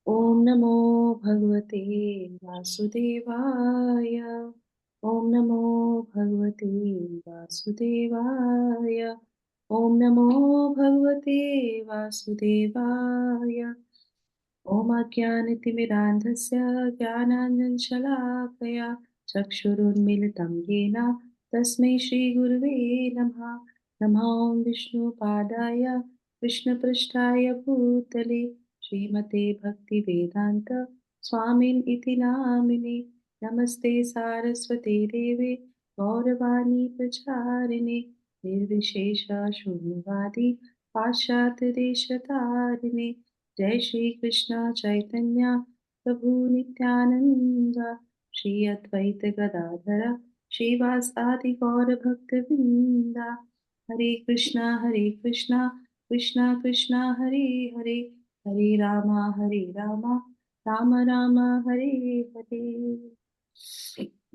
ओम नमो भगवते वासुदेवाय। ओम नमो भगवते वासुदेवाय। ओम नमो भगवते वासुदेवाय। ओम अज्ञानतिमिरान्धस्य ज्ञानाञ्जनशलाकया चक्षुरुन्मीलितं येन तस्मै श्रीगुरुवे नमः। नमः ॐ विष्णुपादाय कृष्णपृष्ठाय भूतले श्रीमते भक्तिवेदान्त स्वामिन् इति नामिने। नमस्ते सारस्वते देवे गौरवाणी प्रचारिणे निर्विशेष शून्यवादी पाश्चात्यदेशतारिणे। जय श्री कृष्ण चैतन्य प्रभु नित्यानंद श्री अद्वैत गदाधर श्रीवासादि गौर भक्त वृंदा। हरे कृष्णा कृष्णा कृष्णा हरे हरे, हरे रामा राम राम हरे हरे।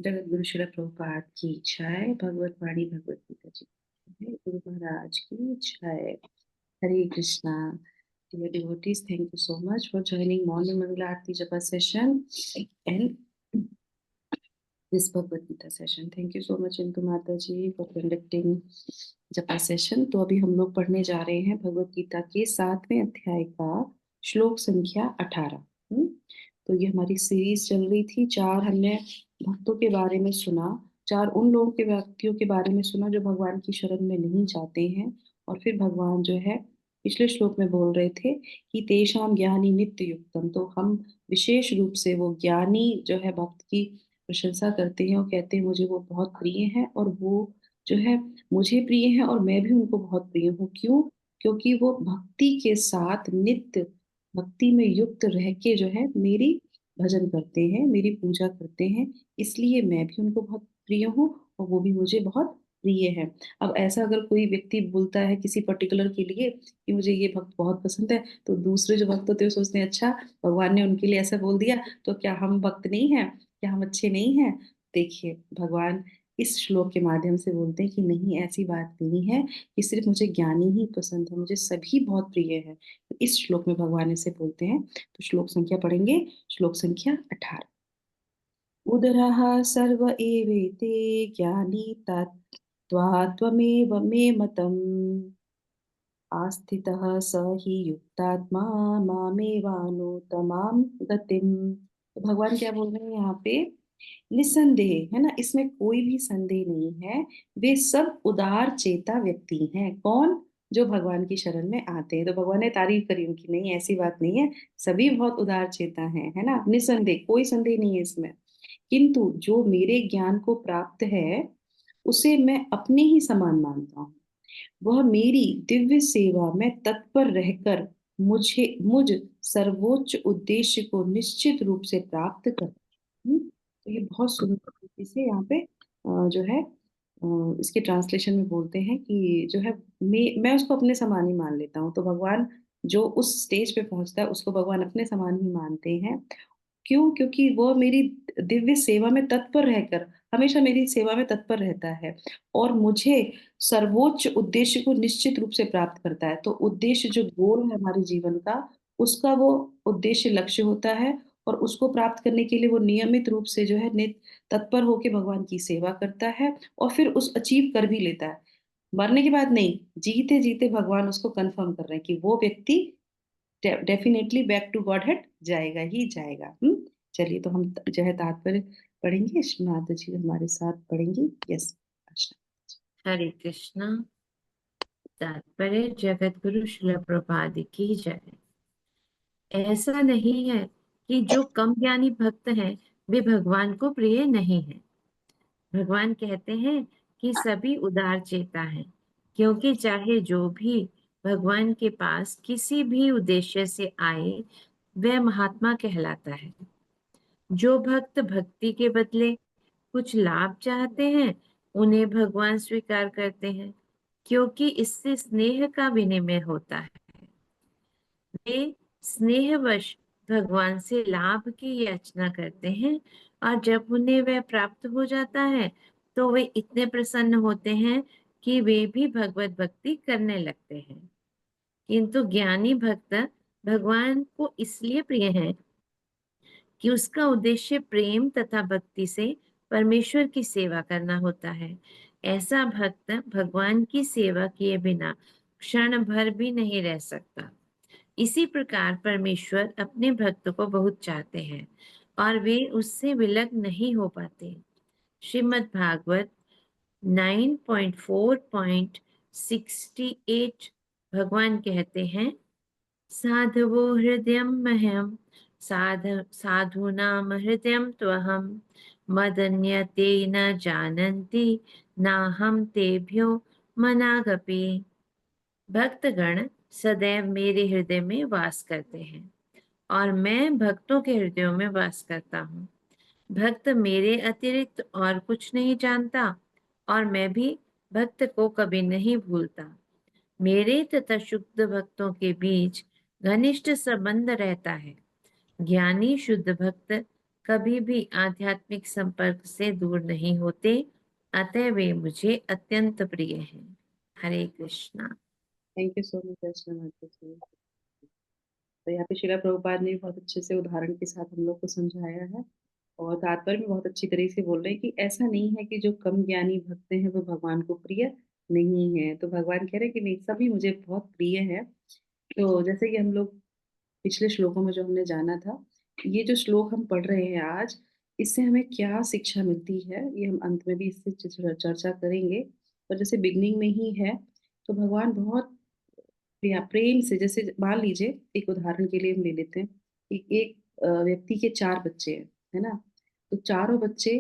जगत गुरु श्रील प्रभुपाद की जय। भगवत वाणी भगवत गीता जी की जय। गुरु महाराज की जय। हरे Krishna. Dear devotees, thank you so much for joining morning Mangala Aarti Japa session and this Bhagavad Gita session. Thank you so much Indu Mata ji for conducting Japa session. तो अभी हम लोग पढ़ने जा रहे हैं भगवत गीता के 7वें अध्याय का श्लोक संख्या 18। तो ये हमारी सीरीज चल रही थी। 4 हमने भक्तों के बारे में सुना, 4 उन लोगों के व्यक्तियों के बारे में सुना जो भगवान की शरण में नहीं जाते हैं। और फिर भगवान जो है पिछले श्लोक में बोल रहे थे कि तेषाम ज्ञानी नित्य युक्तम। तो हम विशेष रूप से वो ज्ञानी जो है भक्त की प्रशंसा करते हैं और कहते हैं मुझे वो बहुत प्रिय है और वो जो है मुझे प्रिय है और मैं भी उनको बहुत प्रिय हूँ। क्यों? क्योंकि वो भक्ति के साथ नित्य भक्ति में युक्त रह के जो है मेरी भजन करते हैं, मेरी पूजा करते हैं। इसलिए मैं भी उनको बहुत प्रिय हूँ और वो भी मुझे बहुत प्रिय है। अब ऐसा अगर कोई व्यक्ति बोलता है किसी पर्टिकुलर के लिए कि मुझे ये भक्त बहुत पसंद है, तो दूसरे जो भक्त होते हैं वो सोचते हैं अच्छा भगवान ने उनके लिए ऐसा बोल दिया तो क्या हम भक्त नहीं हैं, क्या हम अच्छे नहीं हैं। देखिए भगवान इस श्लोक के माध्यम से बोलते हैं कि नहीं, ऐसी बात नहीं है कि सिर्फ मुझे ज्ञानी ही पसंद है, मुझे सभी बहुत प्रिय है। तो इस श्लोक में भगवान ऐसे बोलते हैं। तो श्लोक संख्या पढ़ेंगे, श्लोक संख्या 18। उदरः सर्व एवेते ज्ञानी तत्त्वा त्वमेव मे मतम् आस्थितः स हि युक्तात्मा मामेवानुत्तमां गतिम्। तो भगवान क्या बोल रहे हैं यहाँ पे? निसंदेह है ना, इसमें कोई भी संदेह नहीं है, वे सब उदार चेता व्यक्ति हैं। कौन? जो भगवान की शरण में आते हैं। तो भगवान ने तारीफ करी उनकी, नहीं ऐसी बात नहीं है, सभी बहुत उदार चेता हैं, है ना, निसंदेह, कोई संदेह नहीं है इसमें। किंतु जो मेरे ज्ञान को प्राप्त है उसे मैं अपने ही समान मानता हूँ। वह मेरी दिव्य सेवा में तत्पर रहकर मुझ सर्वोच्च उद्देश्य को निश्चित रूप से प्राप्त कर। तो ये बहुत सुंदर तरीके से यहाँ पे जो है इसके ट्रांसलेशन में बोलते हैं कि जो है मैं उसको अपने समान ही मान लेता हूँ। तो भगवान जो उस स्टेज पे पहुंचता है उसको भगवान अपने समान ही मानते हैं। क्यों? क्योंकि वो मेरी दिव्य सेवा में तत्पर रहकर हमेशा मेरी सेवा में तत्पर रहता है और मुझे सर्वोच्च उद्देश्य को निश्चित रूप से प्राप्त करता है। तो उद्देश्य जो गोल है हमारे जीवन का, उसका वो उद्देश्य लक्ष्य होता है और उसको प्राप्त करने के लिए वो नियमित रूप से जो है नित तत्पर होकर भगवान की सेवा करता है और फिर उस अचीव कर भी लेता है। मरने के बाद नहीं, जीते जीते भगवान उसको कंफर्म कर रहे हैं कि वो व्यक्ति definitely back to Godhead जाएगा ही जाएगा। चलिए तो हम जो है तात्पर्य पढ़ेंगे। माता जी हमारे साथ पढ़ेंगी। यस। हरे कृष्णा। तात्पर्य जगत गुरु श्रील प्रभुपाद की जय। ऐसा नहीं है कि जो कम ज्ञानी भक्त हैं वे भगवान को प्रिय नहीं हैं। भगवान कहते हैं कि सभी उदार चेता हैं, क्योंकि चाहे जो भी भगवान के पास किसी भी उद्देश्य से आए वह महात्मा कहलाता है। जो भक्त भक्ति के बदले कुछ लाभ चाहते हैं उन्हें भगवान स्वीकार करते हैं, क्योंकि इससे स्नेह का विनिमय होता है। वे स्नेहवश भगवान से लाभ की याचना करते हैं और जब उन्हें वह प्राप्त हो जाता है तो वे इतने प्रसन्न होते हैं कि वे भी भगवत भक्ति करने लगते हैं। किंतु ज्ञानी भक्त भगवान को इसलिए प्रिय हैं कि उसका उद्देश्य प्रेम तथा भक्ति से परमेश्वर की सेवा करना होता है। ऐसा भक्त भगवान की सेवा किए बिना क्षण भर भी नहीं रह सकता। इसी प्रकार परमेश्वर अपने भक्त को बहुत चाहते हैं और वे उससे विलग नहीं हो पाते। श्रीमद् भागवत 9.4.68 भगवान कहते हैं, साधवो हृदयं मह्यं साधूनां हृदयं त्वहं मदन्यते न जानन्ति नाहं तेभ्यो मनागपि। भक्तगण सदैव मेरे हृदय में वास करते हैं और मैं भक्तों के हृदयों में वास करता हूँ। भक्त मेरे अतिरिक्त और कुछ नहीं जानता और मैं भी भक्त को कभी नहीं भूलता। मेरे तथा शुद्ध भक्तों के बीच घनिष्ठ संबंध रहता है। ज्ञानी शुद्ध भक्त कभी भी आध्यात्मिक संपर्क से दूर नहीं होते, अतः वे मुझे अत्यंत प्रिय हैं। Hare Krishna. Thank you so much Darshan माता जी। तो यहाँ पे शिला प्रभुपाद ने बहुत अच्छे से उदाहरण के साथ हम लोग को समझाया है, और तात्पर्य भी बहुत अच्छी तरीके से बोल रहे हैं कि ऐसा नहीं है कि जो कम ज्ञानी भक्त हैं वो भगवान को प्रिय नहीं है। तो भगवान कह रहे हैं कि नहीं, सभी मुझे बहुत प्रिय है। तो जैसे कि हम लोग पिछले श्लोकों में जो हमने जाना था, ये जो श्लोक हम पढ़ रहे हैं आज, इससे हमें क्या शिक्षा मिलती है ये हम अंत में भी इससे चर्चा करेंगे। और जैसे बिगनिंग में ही है, तो भगवान बहुत प्रेम से, जैसे मान लीजिए एक उदाहरण के लिए हम ले लेते हैं कि एक व्यक्ति के चार बच्चे हैं, है ना। तो चारों बच्चे,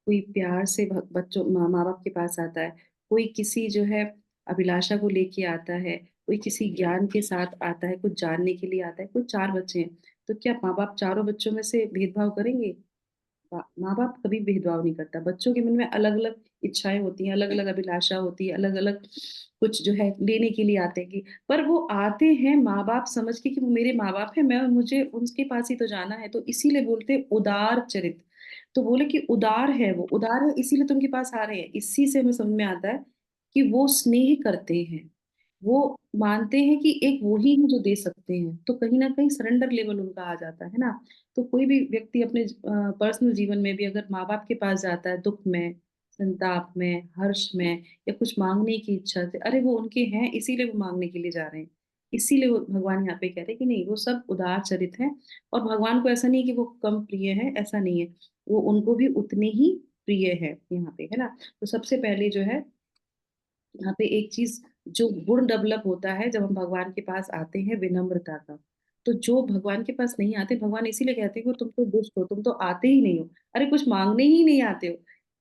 कोई प्यार से बच्चों माँ बाप के पास आता है, कोई किसी जो है अभिलाषा को लेके आता है, कोई किसी ज्ञान के साथ आता है, कुछ जानने के लिए आता है। कुछ चार बच्चे हैं, तो क्या माँ बाप चारों बच्चों में से भेदभाव करेंगे? माँ बाप कभी भेदभाव नहीं करता। बच्चों के मन में अलग अलग इच्छाएं होती हैं, अलग अलग अभिलाषा होती है, अलग अलग कुछ जो है लेने के लिए आते हैं कि, पर वो आते हैं माँ बाप समझ के कि वो मेरे माँ बाप है, मैं मुझे उनके पास ही तो जाना है। तो इसीलिए बोलते हैं उदार चरित। तो बोले कि उदार है, वो उदार है इसीलिए तो उनके पास आ रहे हैं। इसी से हमें समझ में आता है कि वो स्नेह करते हैं, वो मानते हैं कि एक वो ही है जो दे सकते हैं। तो कहीं ना कहीं सरेंडर लेवल उनका आ जाता है ना। तो कोई भी व्यक्ति अपने पर्सनल जीवन में भी अगर माँ बाप के पास जाता है दुख में, संताप में, हर्ष में, या कुछ मांगने की इच्छा से, अरे वो उनके हैं इसीलिए वो मांगने के लिए जा रहे हैं। इसीलिए वो भगवान यहाँ पे कह रहे हैं कि नहीं, वो सब उदार चरित हैं। और भगवान को ऐसा नहीं कि वो कम प्रिय है, ऐसा नहीं है, वो उनको भी उतने ही प्रिय है यहाँ पे, है ना। तो सबसे पहले जो है यहाँ पे एक चीज, जो गुण डेवलप होता है जब हम भगवान के पास आते हैं, विनम्रता का। तो जो भगवान के पास नहीं आते, भगवान इसीलिए कहते हैं कि तुम तो दुष्ट हो, तुम तो आते ही नहीं हो, अरे कुछ मांगने ही नहीं आते हो।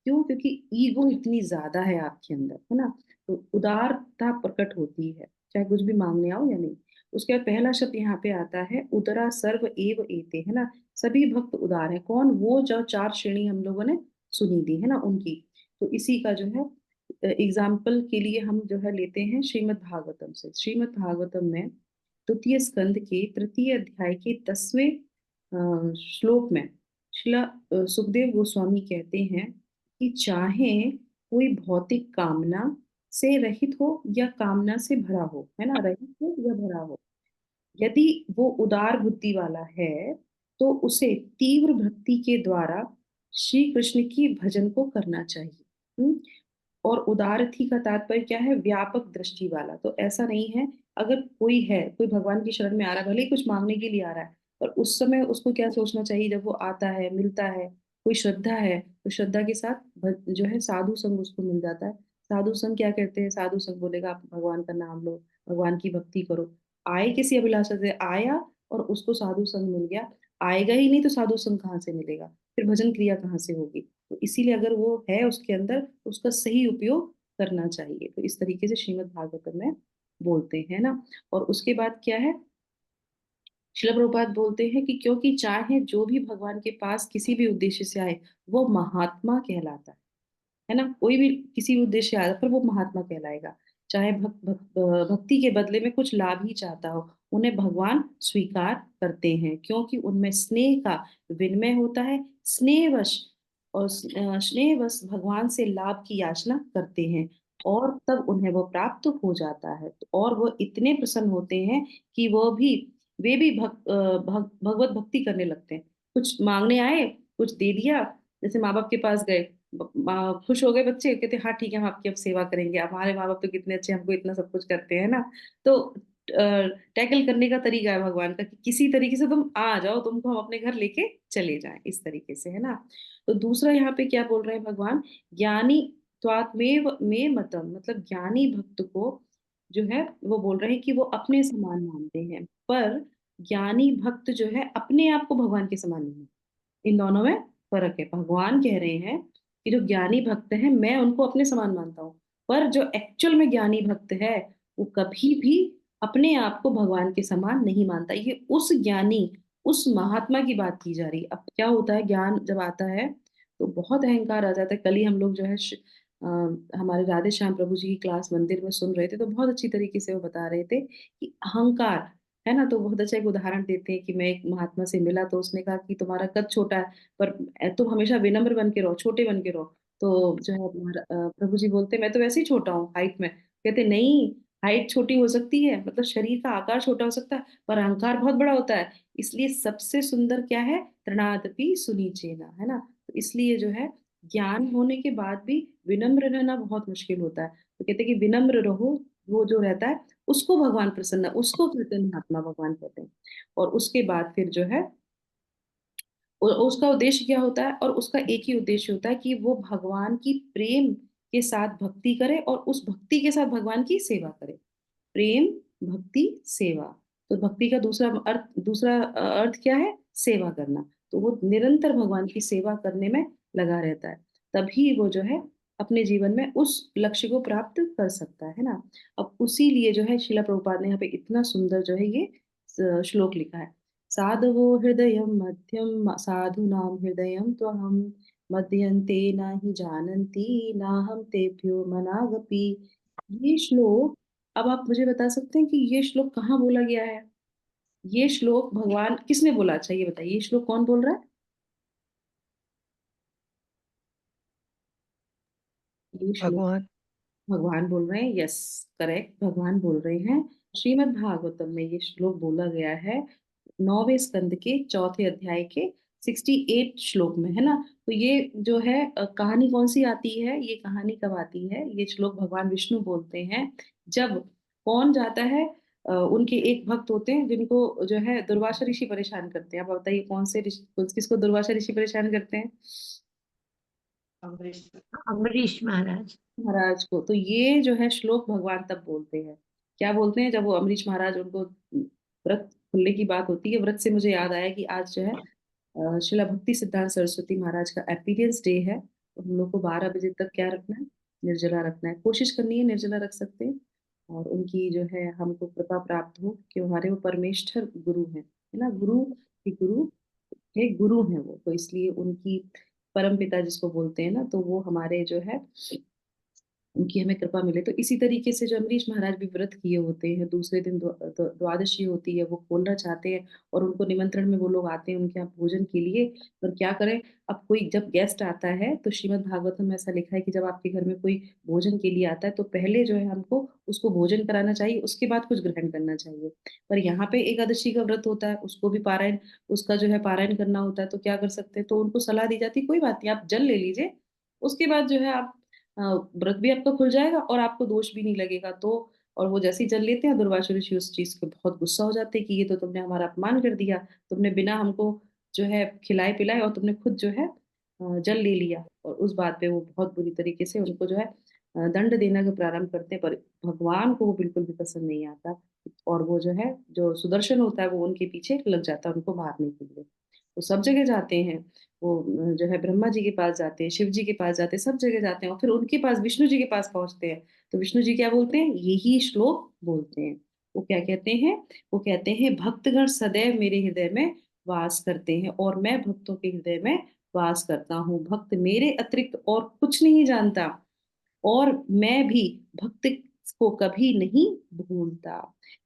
क्यों? क्योंकि ईगो इतनी ज्यादा है आपके अंदर, है ना। तो उदारता प्रकट होती है, चाहे कुछ भी मांगने आओ या नहीं। उसके बाद पहला शब्द यहाँ पे आता है उदरा सर्व एव एते, है ना। सभी भक्त उदार है। कौन? वो जो चार श्रेणी हम लोगों ने सुनी दी है ना, उनकी। तो इसी का जो है एग्जाम्पल के लिए हम जो है लेते हैं श्रीमद् भागवतम से। श्रीमद् भागवतम में तृतीय स्कंद के तृतीय अध्याय के 10वें श्लोक में श्रीला सुखदेव गोस्वामी कहते हैं कि चाहे कोई भौतिक कामना से रहित हो या कामना से भरा हो, है ना, रहित हो या भरा हो, यदि वो उदार बुद्धि वाला है, तो उसे तीव्र भक्ति के द्वारा श्री कृष्ण की भजन को करना चाहिए। और उदारथी का तात्पर्य क्या है? व्यापक दृष्टि वाला। तो ऐसा नहीं है, अगर कोई है, कोई भगवान की शरण में आ रहा है, भले ही कुछ मांगने के लिए आ रहा है, पर उस समय उसको क्या सोचना चाहिए? जब वो आता है, मिलता है, कोई श्रद्धा है, तो श्रद्धा के साथ जो है साधु संग उसको मिल जाता है। साधु संग क्या कहते हैं? साधु संग बोलेगा आप भगवान का नाम लो, भगवान की भक्ति करो। आए किसी अभिलाषा से आया और उसको साधु संग मिल गया, आएगा ही नहीं तो साधु संग कहाँ से मिलेगा? फिर भजन क्रिया कहाँ से होगी? तो इसीलिए अगर वो है उसके अंदर, तो उसका सही उपयोग करना चाहिए। तो इस तरीके से श्रीमद् भागवतम में बोलते हैं ना। और उसके बाद क्या है, शिला प्रभुपाद बोलते हैं कि क्योंकि चाहे जो भी भगवान के पास किसी भी उद्देश्य से आए, वो महात्मा कहलाता है ना। कोई भी किसी भी उद्देश्य से आया पर वो महात्मा कहलाएगा। चाहे भक्ति के बदले में कुछ लाभ ही चाहता हो, उन्हें भगवान स्वीकार करते हैं, क्योंकि उनमें स्नेह का विनिमय होता है। स्नेहवश और स्नेहवश भगवान से लाभ की याचना करते हैं, और तब उन्हें वो प्राप्त हो जाता है। और वो इतने प्रसन्न होते हैं कि वो भी वे भी भगवत भक्ति करने लगते हैं। कुछ मांगने आए, कुछ दे दिया, जैसे माँ बाप के पास गए, खुश हो गए बच्चे, कहते हाँ ठीक है हम आपकी अब सेवा करेंगे, अब हमारे माँ बाप तो कितने अच्छे, हमको इतना सब कुछ करते हैं ना। तो टैकल करने का तरीका है भगवान का कि किसी तरीके से तुम आ जाओ, तुमको हम अपने घर लेके चले जाएं, इस तरीके से, है ना। तो दूसरा यहाँ पे क्या बोल रहे हैं भगवान, ज्ञानी त्वात्मेव में मतम, मतलब ज्ञानी भक्त को जो है वो बोल रहे हैं कि वो अपने समान मानते हैं, पर ज्ञानी भक्त जो है अपने आप को भगवान के समान नहीं मानते। इन दोनों में फर्क है। भगवान कह रहे हैं कि जो ज्ञानी भक्त है मैं उनको अपने समान मानता हूँ, पर जो एक्चुअल में ज्ञानी भक्त है वो कभी भी अपने आप को भगवान के समान नहीं मानता। ये उस ज्ञानी, उस महात्मा की बात की जा रही है। अब क्या होता है, ज्ञान जब आता है तो बहुत अहंकार आ जाता है। कल ही हम लोग जो है हमारे राधे श्याम प्रभु जी की क्लास मंदिर में सुन रहे थे, तो बहुत अच्छी तरीके से वो बता रहे थे कि अहंकार है ना, तो बहुत अच्छा एक उदाहरण देते हैं कि मैं एक महात्मा से मिला तो उसने कहा कि तुम्हारा कद छोटा है, पर तुम हमेशा विनम्र बन के रहो, छोटे बन के रहो। तो जो है प्रभु जी बोलते मैं तो वैसे ही छोटा हूँ हाइट में, कहते नहीं, हाइट छोटी हो सकती है, मतलब शरीर का आकार छोटा हो सकता है, पर अहंकार बहुत बड़ा होता है। इसलिए सबसे सुंदर क्या है, तृणादपि सुनीचेना, है ना। तो इसलिए जो है ज्ञान होने के बाद भी विनम्र रहना बहुत मुश्किल होता है। तो कहते हैं कि विनम्र रहो, वो जो रहता है उसको भगवान प्रसन्न, उसको कहते हैं महात्मा भगवान कहते हैं। और उसके बाद फिर जो है और उसका उद्देश्य क्या होता है, और उसका एक ही उद्देश्य होता है कि वो भगवान की प्रेम के साथ भक्ति करे और उस भक्ति के साथ भगवान की सेवा करे। प्रेम, भक्ति, सेवा। तो भक्ति का दूसरा अर्थ क्या है, सेवा करना। तो वो निरंतर भगवान की सेवा करने में लगा रहता है, तभी वो जो है अपने जीवन में उस लक्ष्य को प्राप्त कर सकता है ना। अब उसी लिए जो है शिला प्रभुपाद ने यहाँ पे इतना सुंदर जो है ये श्लोक लिखा है। साधवो हृदय मध्यम साधुनां हृदय त्वहम मध्यन्ते न ही जानन्ति नाहम तेभ्यो मनागपि। ये श्लोक, अब आप मुझे बता सकते हैं कि ये श्लोक कहाँ बोला गया है। ये श्लोक भगवान किसने बोला, अच्छा ये बताइए, ये श्लोक कौन बोल रहा है। ये श्लोक भगवान। भगवान बोल रहे हैं, यस, करेक्ट, भगवान बोल रहे हैं। श्रीमद् भागवतम में ये श्लोक बोला गया है, 9वें स्कंद के 4थे अध्याय के 68 श्लोक में, है ना। तो ये जो है कहानी कौन सी आती है, ये कहानी कब आती है, ये श्लोक भगवान विष्णु बोलते हैं जब कौन जाता है, उनके एक भक्त होते हैं जिनको जो है दुर्वासा ऋषि परेशान करते हैं। आप बताइए कौन से ऋषि, किसको दुर्वासा ऋषि परेशान करते हैं। अमरीश। अम्बरीश महाराज। महाराज को। तो ये जो है श्लोक भगवान तब बोलते हैं, क्या बोलते हैं, जब वो अम्बरीश महाराज उनको व्रत खुलने की बात होती है। व्रत से मुझे याद आया कि आज जो है शिला भक्ति सिद्धांत सरस्वती महाराज का अपीयरेंस डे है, तो हम लोग को 12 बजे तक क्या रखना है, निर्जला रखना है, कोशिश करनी है निर्जला रख सकते हैं। और उनकी जो है हमको कृपा प्राप्त हो कि हमारे वो परमेश्वर गुरु हैं, है ना, गुरु की गुरु है, गुरु हैं वो, तो इसलिए उनकी परम पिता जिसको बोलते हैं ना, तो वो हमारे जो है उनकी हमें कृपा मिले। तो इसी तरीके से जो अम्बरीश महाराज भी व्रत किए होते हैं, दूसरे दिन द्वादशी होती है, वो खोलना चाहते हैं और उनको निमंत्रण में वो लोग आते हैं उनके यहाँ भोजन के लिए। पर क्या करें, अब कोई जब गेस्ट आता है तो श्रीमद् भागवतम में ऐसा लिखा है कि जब आपके घर में कोई भोजन के लिए आता है तो पहले जो है हमको उसको भोजन कराना चाहिए, उसके बाद कुछ ग्रहण करना चाहिए। पर यहाँ पे एकादशी का व्रत होता है, उसको भी पारायण, उसका जो है पारायण करना होता है, तो क्या कर सकते हैं, तो उनको सलाह दी जाती है कोई बात नहीं, आप जल ले लीजिए, उसके बाद जो है आप व्रत भी आपका खुल जाएगा और आपको दोष भी नहीं लगेगा। तो और वो जैसे ही जल लेते हैं, दुर्वासा ऋषि उस चीज को बहुत गुस्सा हो जाते हैं कि ये तो तुमने हमारा अपमान कर दिया, तुमने बिना हमको जो है खिलाए पिलाए और तुमने खुद जो है जल ले लिया। और उस बात पे वो बहुत बुरी तरीके से उनको जो है दंड देना का प्रारंभ करते हैं, पर भगवान को वो बिल्कुल भी पसंद नहीं आता। और वो जो है जो सुदर्शन होता है वो उनके पीछे लग जाता है उनको मारने के लिए। वो सब जगह जाते हैं, वो जो है ब्रह्मा जी के पास जाते हैं, शिव जी के पास जाते हैं, सब जगह जाते हैं और फिर उनके पास विष्णु जी के पास पहुंचते हैं। तो विष्णु जी क्या बोलते हैं, यही श्लोक बोलते हैं। वो क्या कहते हैं, वो कहते हैं भक्तगण सदैव मेरे हृदय में वास करते हैं और मैं भक्तों के हृदय में वास करता हूँ, भक्त मेरे अतिरिक्त और कुछ नहीं जानता और मैं भी भक्त को कभी नहीं भूलता,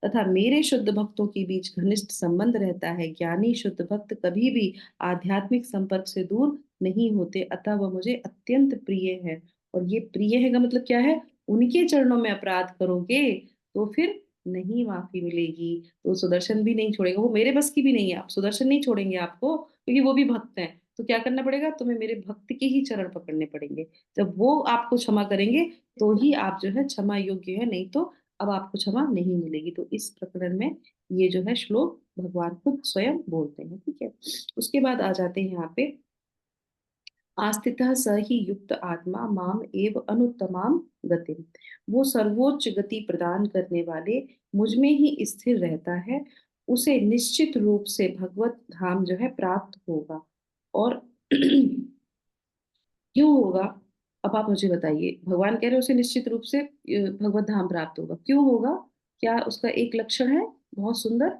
तथा मेरे शुद्ध भक्तों के बीच घनिष्ठ संबंध रहता है। ज्ञानी शुद्ध भक्त कभी भी आध्यात्मिक संपर्क से दूर नहीं होते, अतः वह मुझे अत्यंत प्रिय है। और ये प्रिय है का मतलब क्या है, उनके चरणों में अपराध करोगे तो फिर नहीं माफी मिलेगी तो सुदर्शन भी नहीं छोड़ेगा। वो मेरे बस की भी नहीं है, आप सुदर्शन नहीं छोड़ेंगे आपको, क्योंकि वो भी भक्त हैं। तो क्या करना पड़ेगा तुम्हें, मेरे भक्त के ही चरण पकड़ने पड़ेंगे। जब वो आपको क्षमा करेंगे तो ही आप जो है क्षमा योग्य है, नहीं तो अब आपको क्षमा नहीं मिलेगी। तो इस प्रकरण में ये जो है श्लोक भगवान खुद स्वयं बोलते हैं। ठीक है, उसके बाद आ जाते हैं यहाँ पे, आस्थितः स ही युक्त आत्मा माम एव अनुत्तमाम गतिम। वो सर्वोच्च गति प्रदान करने वाले मुझ में ही स्थिर रहता है, उसे निश्चित रूप से भगवत धाम जो है प्राप्त होगा। और क्यों होगा, अब आप मुझे बताइए। भगवान कह रहे हैं उसे निश्चित रूप से भगवत धाम प्राप्त होगा, क्यों होगा, क्या उसका एक लक्षण है बहुत सुंदर।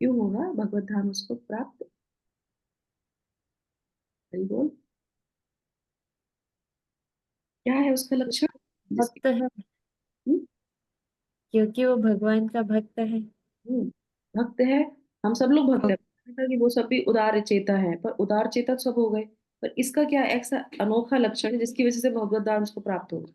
क्यों होगा भगवत धाम उसको प्राप्त, हरि बोल, क्या है उसका लक्षण जिसकी। भक्त है, हम्म, क्योंकि वो भगवान का भक्त है। भक्त है, हम सब लोग भक्त है। कहा कि वो सब भी उदार चेता है, पर उदार चेता सब हो गए, पर इसका क्या ऐसा अनोखा लक्षण है जिसकी वजह से भगवत धाम उसको प्राप्त होगा।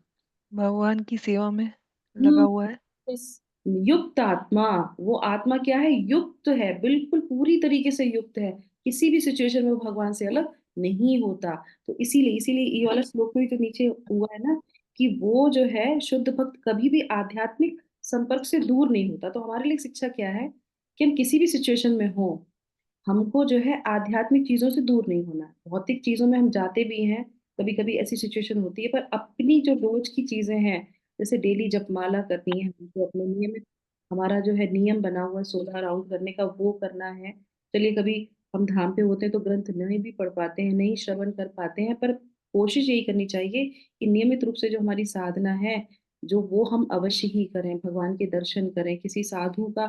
भगवान की सेवा में लगा हम्म, हुआ है। इस युक्त आत्मा, वो आत्मा क्या है, युक्त है, बिल्कुल पूरी तरीके से युक्त है, किसी भी सिचुएशन में वो भगवान से अलग नहीं होता। तो इसीलिए इसीलिए ये वाला श्लोक में भी तो नीचे हुआ है ना, कि वो जो है शुद्ध भक्त कभी भी आध्यात्मिक संपर्क से दूर नहीं होता। तो हमारे लिए शिक्षा क्या है, कि हम किसी भी सिचुएशन में हो, हमको जो है आध्यात्मिक चीजों से दूर नहीं होना है। भौतिक चीजों में हम जाते भी हैं, कभी कभी ऐसी सिचुएशन होती है, पर अपनी जो रोज की चीजें हैं, जैसे डेली जपमाला करनी है हमको, अपने नियमित, हमारा जो है नियम बना हुआ है 16 राउंड करने का, वो करना है। चलिए कभी हम धाम पे होते हैं तो ग्रंथ नहीं भी पढ़ पाते हैं, नहीं श्रवण कर पाते हैं, पर कोशिश यही करनी चाहिए कि नियमित रूप से जो हमारी साधना है, जो वो हम अवश्य ही करें, भगवान के दर्शन करें। किसी साधु का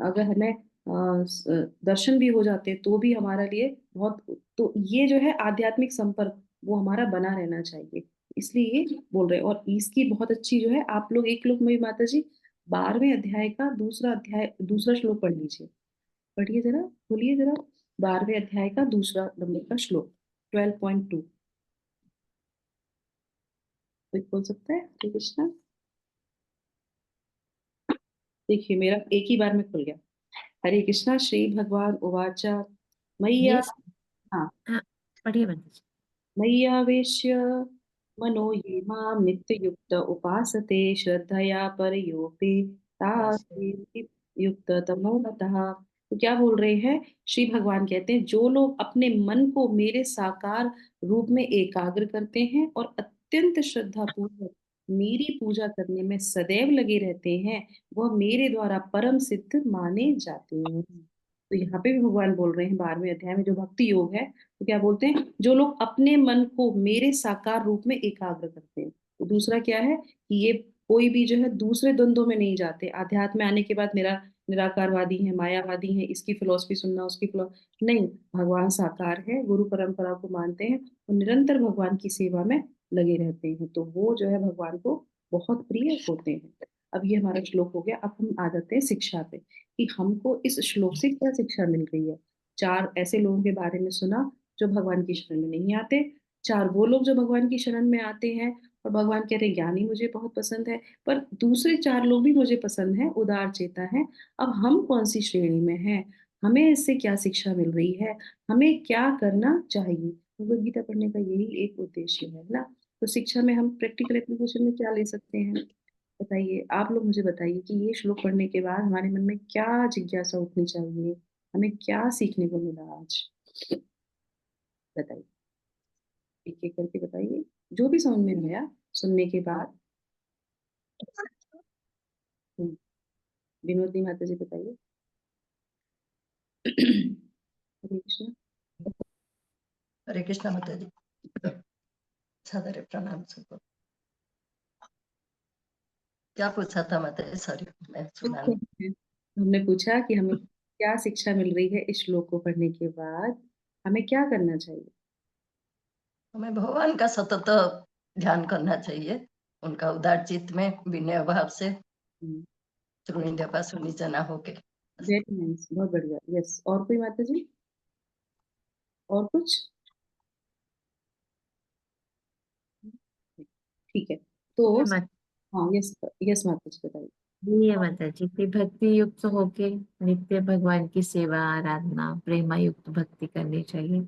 अगर हमें दर्शन भी हो जाते हैं तो भी हमारा लिए बहुत, तो ये जो है आध्यात्मिक संपर्क वो हमारा बना रहना चाहिए। इसलिए ये बोल रहे हैं। और इसकी बहुत अच्छी जो है, आप लोग एक लोग में माता जी 12वें अध्याय का दूसरा अध्याय, दूसरा श्लोक पढ़ लीजिए, पढ़िए जरा, बोलिए जरा, 12वें अध्याय का दूसरा नंबर का श्लोक, 12.2, कोई बोल सकता है, हरे कृष्णा। देखिए मेरा एक ही बार में खुल गया। हरे कृष्णा, श्री भगवान उवाच, मैया, यस। हाँ, हाँ, पढ़िए माता जी। मय्यावेश्य मनो ये मां नित्ययुक्त उपासते श्रद्धया परयोपि तासास्ति युक्त तमो मतः। तो क्या बोल रहे हैं, श्री भगवान कहते हैं जो लोग अपने मन को मेरे साकार रूप में एकाग्र करते हैं और अत्यंत श्रद्धा पूर्वक मेरी पूजा करने में सदैव लगे रहते हैं, वह मेरे द्वारा परम सिद्ध माने जाते हैं। तो यहाँ पे भी भगवान बोल रहे हैं 12वें अध्याय में, जो भक्ति योग है, तो क्या बोलते हैं, जो लोग अपने मन को मेरे साकार रूप में एकाग्र करते हैं। तो दूसरा क्या है कि ये कोई भी जो है दूसरे द्वंद्वों में नहीं जाते। आध्यात्म में आने के बाद निराकारवादी है, मायावादी है, इसकी फिलॉसफी सुनना, उसकी फिलॉसफी नहीं, भगवान साकार है, गुरु परंपरा को मानते हैं और निरंतर भगवान की सेवा में लगे रहते हैं, तो वो जो है भगवान को बहुत प्रिय होते हैं। अब ये हमारा श्लोक हो गया। अब हम आ जाते हैं शिक्षा पे, कि हमको इस श्लोक से क्या शिक्षा मिल रही है। चार ऐसे लोगों के बारे में सुना जो भगवान की शरण में नहीं आते, चार वो लोग जो भगवान की शरण में आते हैं और भगवान कह रहे हैं ज्ञानी मुझे बहुत पसंद है, पर दूसरे चार लोग भी मुझे पसंद है, उदार चेता है। अब हम कौन सी श्रेणी में हैं, हमें इससे क्या शिक्षा मिल रही है, हमें क्या करना चाहिए। भगवद गीता पढ़ने का यही एक उद्देश्य है ना। तो शिक्षा में हम प्रैक्टिकल एप्लीकेशन में क्या ले सकते हैं, बताइए आप लोग मुझे बताइए, कि ये श्लोक पढ़ने के बाद हमारे मन में क्या जिज्ञासा उठनी चाहिए, हमें क्या सीखने को मिला आज, बताइए, एक एक करके बताइए, जो भी समझ में आया सुनने के बाद। हम्म, विनोदी माता जी बताइए। हरे कृष्ण। हरे कृष्णा माता जी। सादर प्रणाम सबको। क्या पूछा था माता जी, सॉरी मैं सुना नहीं। हमने पूछा कि हमें क्या शिक्षा मिल रही है इस श्लोक को पढ़ने के बाद, हमें क्या करना चाहिए। हमें भगवान का सतत ध्यान करना चाहिए, उनका उदार चित्त में विनय भाव से श्रोणिंद्य पासुनी जना होके। वेरी नाइस, बहुत बढ़िया, यस। और कोई माता जी, और कुछ। ठीक है, तो ये मत हाँ, यस यस माता जी बताइए। ये माता जी की भक्ति युक्त होके नित्य भगवान की सेवा आराधना प्रेमा युक्त भक्ति करनी चाहिए।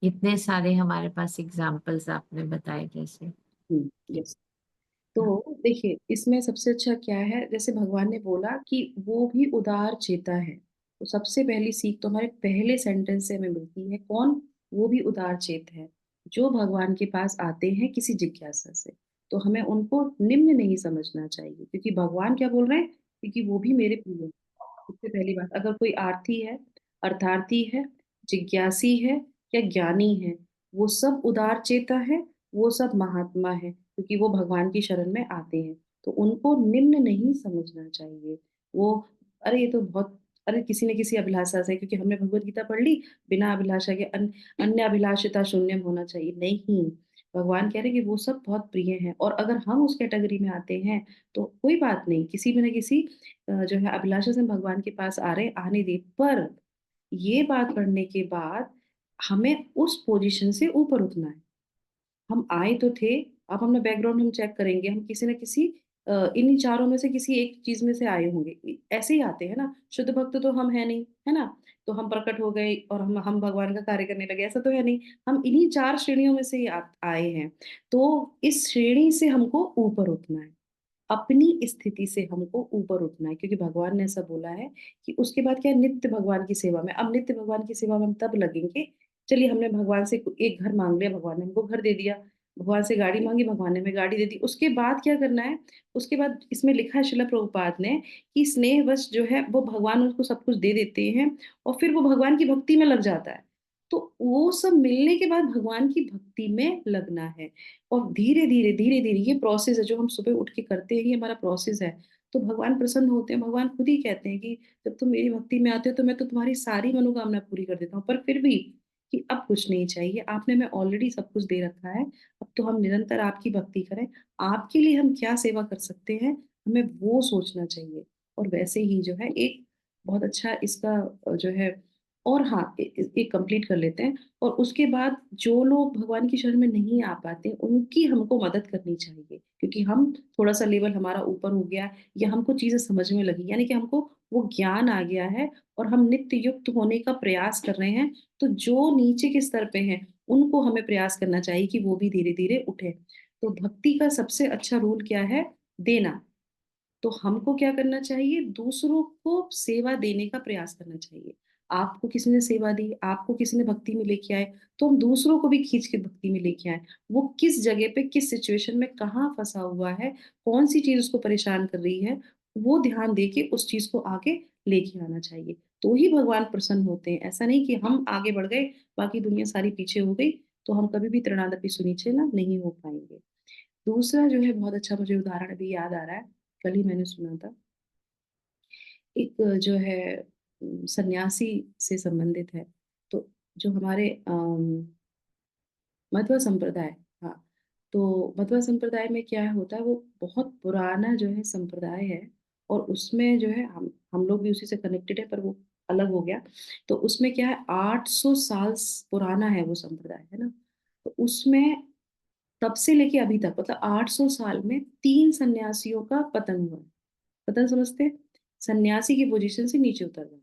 इतने सारे हमारे पास एग्जाम्पल्स आपने बताए जैसे। यस। तो देखिए, इसमें सबसे अच्छा क्या है, जैसे भगवान ने बोला कि वो भी उदार चेता है, तो सबसे पहली सीख तो हमारे पहले सेंटेंस से हमें मिलती है। कौन? वो भी उदार चेत है, जो भगवान के पास आते हैं किसी जिज्ञासा से। तो हमें उनको निम्न नहीं समझना चाहिए, क्योंकि भगवान क्या बोल रहे हैं, क्योंकि वो भी मेरे प्रिय हैं। सबसे पहली बात, अगर कोई आरती है, अर्थार्थी है, जिज्ञासी है या ज्ञानी है, वो सब उदार चेता है, वो सब महात्मा है, क्योंकि वो भगवान की शरण में आते हैं। तो उनको निम्न नहीं समझना चाहिए। वो, अरे ये तो बहुत, अरे किसी न किसी अभिलाषा से, क्योंकि हमने भगवत गीता पढ़ ली, बिना अभिलाषा के अन्य अभिलाषिता शून्यम होना चाहिए, नहीं। भगवान कह रहे हैं कि वो सब बहुत प्रिय हैं, और अगर हम उस कैटेगरी में आते हैं तो कोई बात नहीं, किसी में न किसी जो है अभिलाषा से भगवान के पास आ रहे, आने दे। पर ये बात पढ़ने के बाद हमें उस पोजीशन से ऊपर उठना है। हम आए तो थे, अब अपना बैकग्राउंड हम चेक करेंगे, हम किसी न किसी इन्हीं चारों में से किसी एक चीज में से आए होंगे। ऐसे ही आते हैं ना, शुद्ध भक्त तो हम है नहीं, है ना? तो हम प्रकट हो गए और हम भगवान का कार्य करने लगे, ऐसा तो है नहीं। हम इन्हीं चार श्रेणियों में से ही आए हैं। तो इस श्रेणी से हमको ऊपर उठना है, अपनी स्थिति से हमको ऊपर उठना है, क्योंकि भगवान ने ऐसा बोला है कि उसके बाद क्या है, नित्य भगवान की सेवा में। अब नित्य भगवान की सेवा में हम तब लगेंगे, चलिए हमने भगवान से एक घर मांग लिया, भगवान ने हमको घर दे दिया। भगवान से गाड़ी मांगी, भगवान ने हमें गाड़ी दे दी। उसके बाद क्या करना है? उसके बाद इसमें लिखा है शिला प्रभुपाद ने कि स्नेहवश जो है वो भगवान उसको सब कुछ दे देते हैं, और फिर वो भगवान की भक्ति में लग जाता है। तो वो सब मिलने के बाद भगवान की भक्ति में लगना है। और धीरे-धीरे ये प्रोसेस है जो हम सुबह उठ के करते हैं, ये हमारा प्रोसेस है। तो भगवान प्रसन्न होते हैं, भगवान खुद ही कहते हैं कि जब तुम मेरी भक्ति में आते हो तो मैं तो तुम्हारी सारी मनोकामना पूरी कर देता हूँ। पर फिर भी कि अब कुछ नहीं चाहिए, आपने हमें ऑलरेडी सब कुछ दे रखा है, अब तो हम निरंतर आपकी भक्ति करें। आपके लिए हम क्या सेवा कर सकते हैं, हमें वो सोचना चाहिए। और वैसे ही जो है एक बहुत अच्छा इसका जो है, और हाँ, एक कंप्लीट कर लेते हैं। और उसके बाद जो लोग भगवान की शरण में नहीं आ पाते, उनकी हमको मदद करनी चाहिए, क्योंकि हम थोड़ा-सा लेवल हमारा ऊपर हो गया है, या हमको चीज़ें समझ में लगी, यानी कि हमको वो ज्ञान आ गया है और हम नित्य युक्त होने का प्रयास कर रहे हैं। तो जो नीचे के स्तर पे हैं, उनको हमें प्रयास करना चाहिए कि वो भी धीरे-धीरे उठें। तो भक्ति का सबसे अच्छा रूल क्या है? देना। तो हमको क्या करना चाहिए? दूसरों को सेवा देने का प्रयास करना चाहिए। आपको किसी ने सेवा दी, आपको किसी ने भक्ति में लेके आए, तो हम दूसरों को भी खींच के भक्ति में लेके आएँ। वो किस जगह पे, किस सिचुएशन में, कहाँ फँसा हुआ है, कौन-सी चीज़ उसको परेशान कर रही है, वो ध्यान देके उस चीज़ को आगे लेके आना चाहिए। तो ही भगवान प्रसन्न होते हैं। ऐसा नहीं कि हम आगे बढ़ गए, बाकी दुनिया सारी पीछे हो गई, तो हम कभी भी तृणादपि सुनीचेन नहीं हो पाएँगे। दूसरा जो है बहुत अच्छा मुझे उदाहरण अभी याद आ रहा है, कल ही मैंने सुना था। एक जो है सन्यासी से संबंधित है। तो जो हमारे मध्व संप्रदाय, हाँ, तो मध्व संप्रदाय में क्या होता है, वो बहुत पुराना जो है संप्रदाय है, और उसमें जो है हम लोग भी उसी से कनेक्टेड है, पर वो अलग हो गया। तो उसमें क्या है, 800 साल पुराना है वो संप्रदाय, है ना? तो उसमें तब से लेके अभी तक, मतलब 800 साल में 3 सन्यासियों का पतन हुआ है। पतन समझते हैं? सन्यासी की पोजीशन से नीचे उतर गए।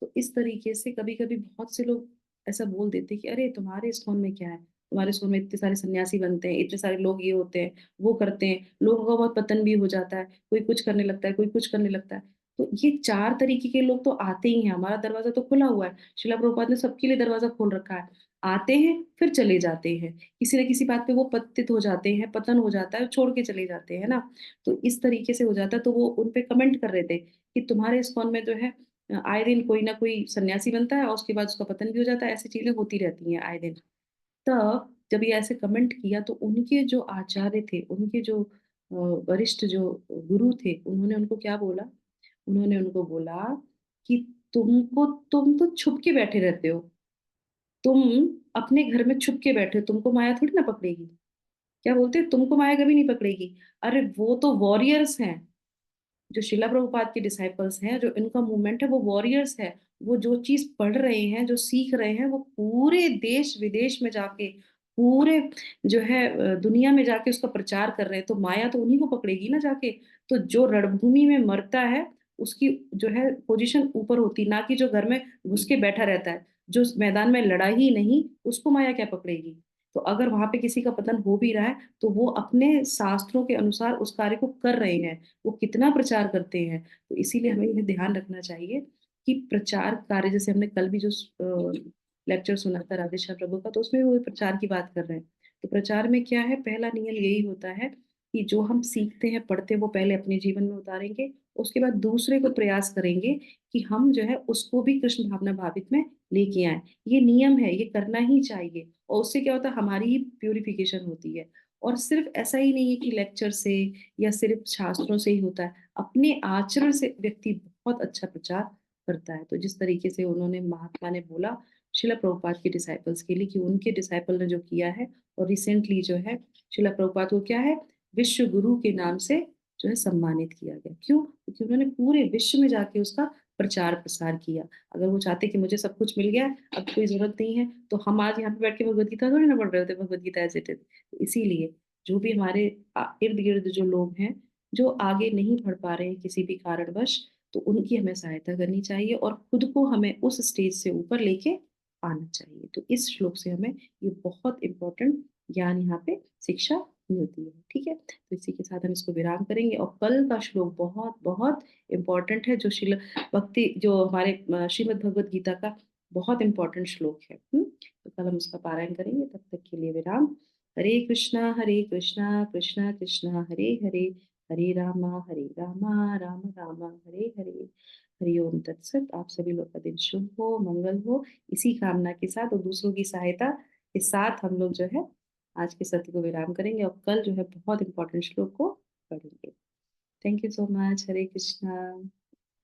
तो इस तरीके से कभी-कभी बहुत से लोग ऐसा बोल देते हैं कि अरे तुम्हारे इस्कॉन में क्या है? तुम्हारे इस्कॉन में इतने सारे सन्यासी बनते हैं, इतने सारे लोग ये होते हैं, वो करते हैं, लोगों का बहुत पतन भी हो जाता है, कोई कुछ करने लगता है, कोई कुछ करने लगता है। तो ये 4 तरीके के लोग तो आते ही हैं, हमारा दरवाज़ा तो खुला हुआ है। शिला प्रभुपाद ने सबके लिए दरवाज़ा खोल रखा है। आते हैं, फिर चले जाते हैं। किसी न किसी बात पे वो पतित हो जाते हैं, पतन हो जाता है, छोड़ के चले जाते हैं, है ना? तो इस तरीके से हो जाता है, तो वो उन पे कमेंट कर रहे थे कि तुम्हारे इस्कॉन में जो है आए दिन कोई ना कोई सन्यासी बनता है और उसके बाद उसका पतन भी हो जाता है, ऐसी चीज़ें होती रहती हैं आए दिन। तब जब ये ऐसे कमेंट किया, तो उनके जो आचार्य थे, उनके जो वरिष्ठ जो गुरु थे, उन्होंने उनको क्या बोला? उन्होंने उनको बोला कि तुम तो छुप के बैठे रहते हो। तुम अपने घर में छुप के बैठे हो, तुमको माया थोड़ी ना पकड़ेगी। क्या बोलते हैं? तुमको माया कभी नहीं पकड़ेगी। अरे वो तो वॉरियर्स हैं। जो शिला प्रभुपाद के डिसाइपल्स हैं, जो इनका मूवमेंट है, वो वॉरियर्स है। वो जो चीज़ पढ़ रहे हैं, जो सीख रहे हैं, वो पूरे देश-विदेश में जाके, पूरे जो है दुनिया में जाके उसका प्रचार कर रहे हैं, तो माया तो उन्हीं को पकड़ेगी ना जाके। तो जो रणभूमि में मरता है उसकी जो है पोजीशन ऊपर होती, ना कि जो घर में घुस के बैठा रहता है, जो मैदान में लड़ा ही नहीं, उसको माया क्या पकड़ेगी। तो अगर वहां पे किसी का पतन हो भी रहा है तो वो अपने शास्त्रों के अनुसार उस कार्य को कर रहे हैं, वो कितना प्रचार करते हैं। तो इसीलिए हमें यह ध्यान रखना चाहिए कि प्रचार कार्य, जैसे हमने कल भी जो लेक्चर सुना था राधेश्याम प्रभु का, तो उसमें वो प्रचार की बात कर रहे हैं। तो प्रचार में क्या है, पहला नियम यही होता है कि जो हम सीखते हैं पढ़ते हैं वो पहले अपने जीवन में उतारेंगे, उसके बाद दूसरे को प्रयास करेंगे कि हम जो है उसको भी कृष्ण भावना भावित में लेके आए। ये नियम है, ये करना ही चाहिए, और उससे क्या होता है, हमारी ही प्यूरिफिकेशन होती है। और सिर्फ ऐसा ही नहीं है कि लेक्चर से या सिर्फ शास्त्रों से ही होता है, अपने आचरण से व्यक्ति बहुत अच्छा प्रचार करता है। तो जिस तरीके से उन्होंने, महात्मा ने बोला शिला प्रभुपाद के डिसाइपल्स के लिए कि उनके डिसाइपल ने जो किया है, और रिसेंटली जो है शिला प्रभुपाद को क्या है, विश्व गुरु के नाम से जो है सम्मानित किया गया। क्यों? क्योंकि उन्होंने पूरे विश्व में जाके उसका प्रचार प्रसार किया। अगर वो चाहते कि मुझे सब कुछ मिल गया, अब कोई जरूरत नहीं है, तो हम आज यहाँ पे बैठ के भगवत गीता थोड़ी ना पढ़ रहे होते, Bhagavad Gita as it is. इसीलिए जो भी हमारे इर्द गिर्द जो लोग हैं, जो आगे नहीं बढ़ पा रहे हैं किसी भी कारणवश, तो उनकी हमें सहायता करनी चाहिए और खुद को हमें उस स्टेज से ऊपर लेके आना चाहिए। तो इस श्लोक से हमें ये बहुत इंपॉर्टेंट ज्ञान यहाँ पे शिक्षा मिलती है। ठीक है, तो इसी के साथ हम इसको विराम करेंगे, और कल का श्लोक बहुत बहुत इंपॉर्टेंट है, जो शिल भक्ति, जो हमारे श्रीमद् भगवत गीता का बहुत इंपॉर्टेंट श्लोक है। तो कल हम उसका पारायण करेंगे, तब तक के लिए विराम। हरे कृष्णा कृष्णा कृष्णा हरे हरे, हरे रामा राम राम हरे हरे। हरिओम तत्सत। आप सभी लोग का दिन शुभ हो, मंगल हो। इसी कामना के साथ और दूसरों की सहायता के साथ हम लोग जो है आज के सत्र को विराम करेंगे, और कल जो है बहुत इंपॉर्टेंट श्लोक को पढ़ेंगे। Thank you so much. Hare Krishna.